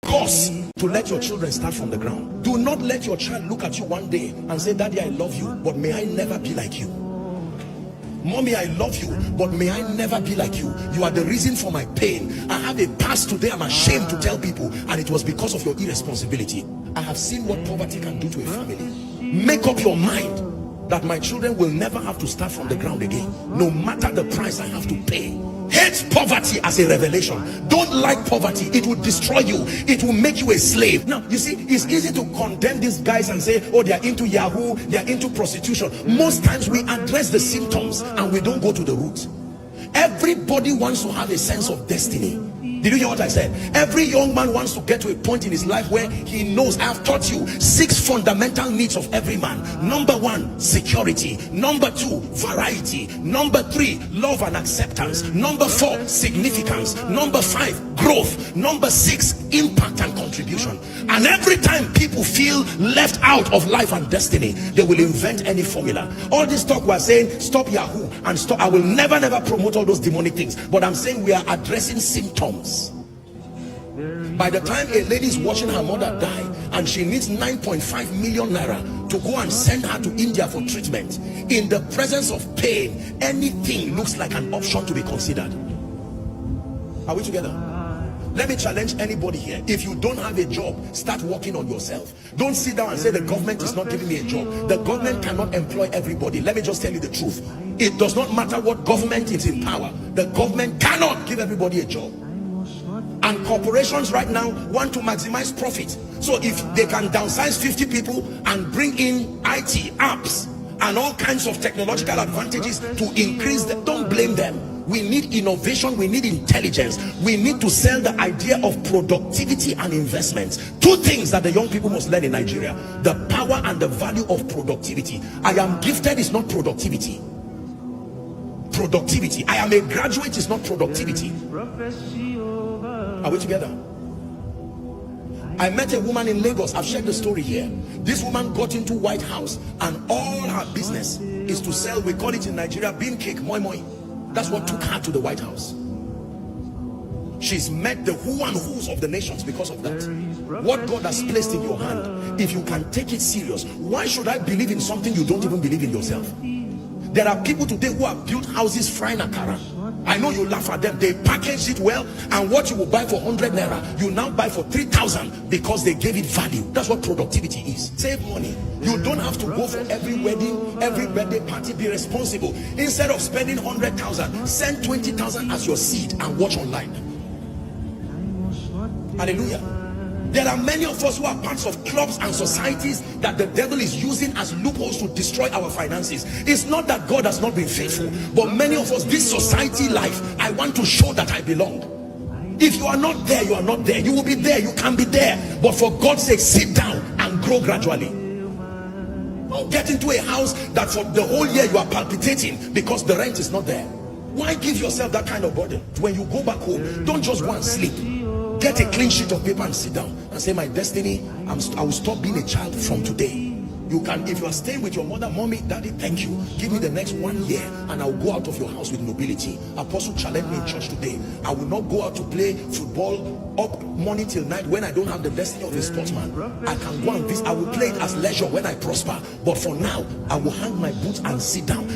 cause to let your children start from the ground. Do not let your child look at you one day and say, Daddy, I love you, but may I never be like you. Mommy, I love you, but may I never be like you. You are the reason for my pain. I have a past today I'm ashamed to tell people, and it was because of your irresponsibility. I have seen what poverty can do to a family. Make up your mind that my children will never have to start from the ground again, no matter the price I have to pay. Hate poverty as a revelation. Don't like poverty. It will destroy you. It will make you a slave. Now, you see, it's easy to condemn these guys and say, oh, they are into Yahoo, they are into prostitution. Most times we address the symptoms and we don't go to the root. Everybody wants to have a sense of destiny. Did you hear what I said? Every young man wants to get to a point in his life where he knows. I have taught you 6 fundamental needs of every man. Number 1, security. Number 2, variety. Number 3, love and acceptance. Number 4, significance. Number 5, growth. Number 6, impact and contribution. And every time people feel left out of life and destiny, they will invent any formula. All this talk we're saying, stop Yahoo and stop. I will never promote all those demonic things, but I'm saying we are addressing symptoms. By the time a lady is watching her mother die and she needs 9.5 million naira to go and send her to India for treatment, in the presence of pain, anything looks like an option to be considered. Are we together? Let me challenge anybody here. If you don't have a job, start working on yourself. Don't sit down and say the government is not giving me a job. The government cannot employ everybody. Let me just tell you the truth. It does not matter what government is in power. The government cannot give everybody a job. And corporations right now want to maximize profit. So if they can downsize 50 people and bring in IT, apps, and all kinds of technological advantages to increase them, don't blame them. We need innovation, we need intelligence. We need to sell the idea of productivity and investments. 2 things that the young people must learn in Nigeria: the power and the value of productivity. I am gifted is not productivity. Productivity. I am a graduate is not productivity. Are we together? I met a woman in Lagos. I've shared the story here. This woman got into White House and all her business is to sell, we call it in Nigeria, bean cake, moi moi. That's what took her to the White House. She's met the who and who's of the nations because of that. What God has placed in your hand, if you can take it serious, why should I believe in something you don't even believe in yourself? There are people today who have built houses frying akara. I know you laugh at them. They package it well, and what you will buy for 100 naira, you now buy for 3,000 because they gave it value. That's what productivity is. Save money. You don't have to go for every wedding, every birthday party. Be responsible. Instead of spending 100,000, send 20,000 as your seed and watch online. Hallelujah. There are many of us who are parts of clubs and societies that the devil is using as loopholes to destroy our finances. It's not that God has not been faithful, but many of us, this society life, I want to show that I belong. If you are not there, you are not there. You will be there, you can be there, but for God's sake, sit down and grow gradually. Don't get into a house that for the whole year you are palpitating because the rent is not there. Why give yourself that kind of burden? When you go back home, don't just go and sleep. Get a clean sheet of paper and sit down and say, my destiny, I will stop being a child from today. You can, if you are staying with your mother, mommy, daddy, thank you. Give me the next 1 year and I'll go out of your house with nobility. Apostle challenged me in church today. I will not go out to play football up morning till night when I don't have the destiny of a sportsman. I can go and visit. I will play it as leisure when I prosper. But for now, I will hang my boots and sit down.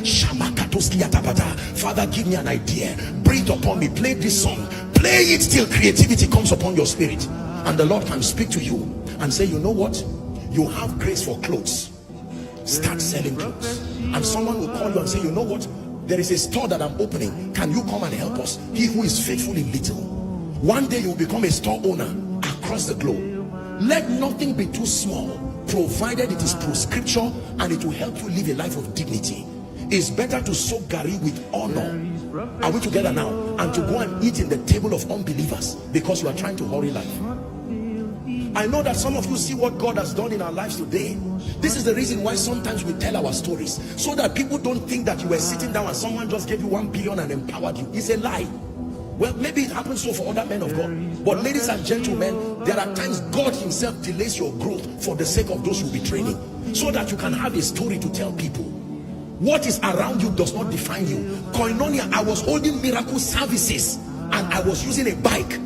Father, give me an idea. Breathe upon me. Play this song. Play it till creativity comes upon your spirit. And the Lord can speak to you and say, you know what? You have grace for clothes. Start selling clothes. And someone will call you and say, you know what? There is a store that I'm opening. Can you come and help us? He who is faithful in little, one day you will become a store owner across the globe. Let nothing be too small, provided it is pro-scripture and it will help you live a life of dignity. It's better to soak gari with honor. Are we together now? And to go and eat in the table of unbelievers because you are trying to hurry life. I know that some of you see what God has done in our lives today. This is the reason why sometimes we tell our stories, so that people don't think that you were sitting down and someone just gave you 1 billion and empowered you. It's a lie. Well, maybe it happens so for other men of God, but ladies and gentlemen, there are times God himself delays your growth for the sake of those who will be training, so that you can have a story to tell people. What is around you does not define you. Koinonia, I was holding miracle services and I was using a bike.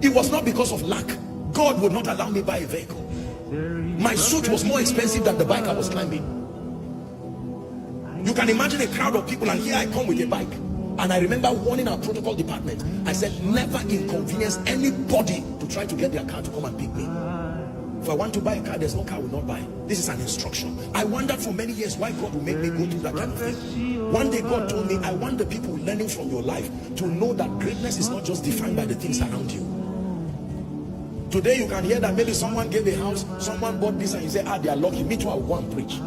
It was not because of lack. God would not allow me buy a vehicle. My suit was more expensive than the bike I was climbing. You can imagine a crowd of people, and here I come with a bike. And I remember warning our protocol department. I said, never inconvenience anybody to try to get their car to come and pick me. If I want to buy a car, there's no car I will not buy. This is an instruction. I wondered for many years why God will make me go through that kind of thing. One day God told me, I want the people learning from your life to know that greatness is not just defined by the things around you. Today you can hear that maybe someone gave a house, someone bought this, and you say, ah, they are lucky. Me too, I will go and preach.